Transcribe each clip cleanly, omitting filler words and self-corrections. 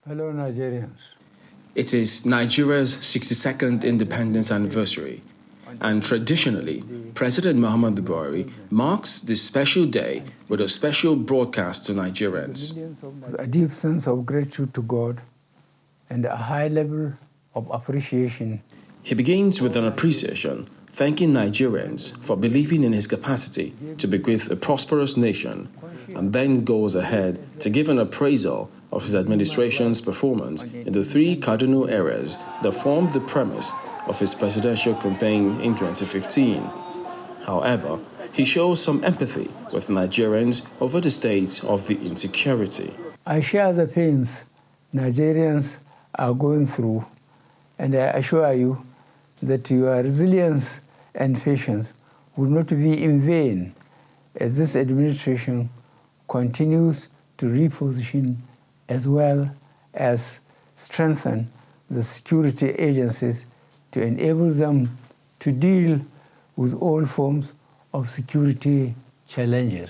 Fellow Nigerians, It is Nigeria's 62nd independence anniversary, and traditionally, President Muhammadu Buhari marks this special day with a special broadcast to Nigerians. with a deep sense of gratitude to God and a high level of appreciation. He begins with an appreciation, thanking Nigerians for believing in his capacity to bequeath a prosperous nation, and then goes ahead to give an appraisal of his administration's performance in the three cardinal areas that formed the premise of his presidential campaign in 2015. However, he shows some empathy with Nigerians over the state of the insecurity. I share the pains Nigerians are going through, and I assure you that your resilience and patience will not be in vain as this administration continues to reposition as well as strengthen the security agencies to enable them to deal with all forms of security challenges.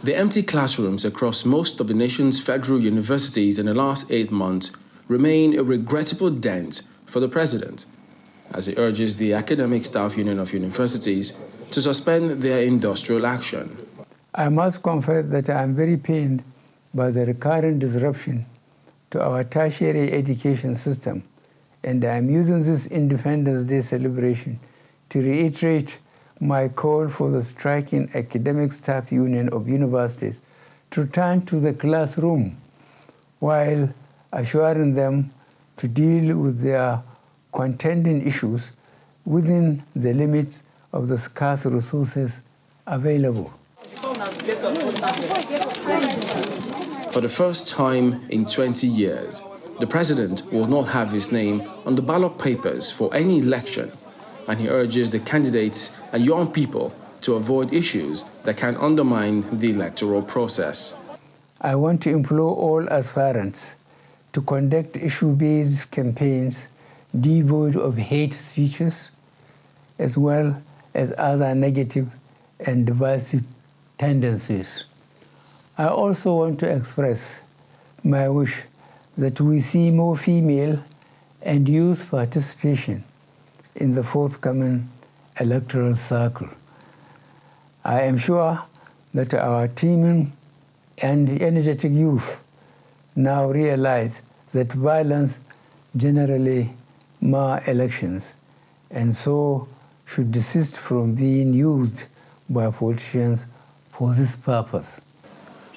The empty classrooms across most of the nation's federal universities in the last 8 months remain a regrettable dent for the president, as he urges the Academic Staff Union of Universities to suspend their industrial action. I must confess that I am very pained by the recurrent disruption to our tertiary education system, and I am using this Independence Day celebration to reiterate my call for the striking Academic Staff Union of Universities to return to the classroom while assuring them to deal with their contending issues within the limits of the scarce resources available. For the first time in 20 years, the president will not have his name on the ballot papers for any election, and he urges the candidates and young people to avoid issues that can undermine the electoral process. I want to implore all aspirants to conduct issue-based campaigns devoid of hate speeches, as well as other negative and divisive tendencies. I also want to express my wish that we see more female and youth participation in the forthcoming electoral cycle. I am sure that our teeming and energetic youth now realize that violence generally mar elections, and so should desist from being used by politicians for this purpose.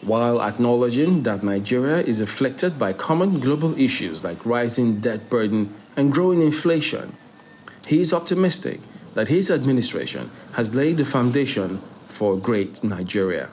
While acknowledging that Nigeria is afflicted by common global issues like rising debt burden and growing inflation, he is optimistic that his administration has laid the foundation for a great Nigeria.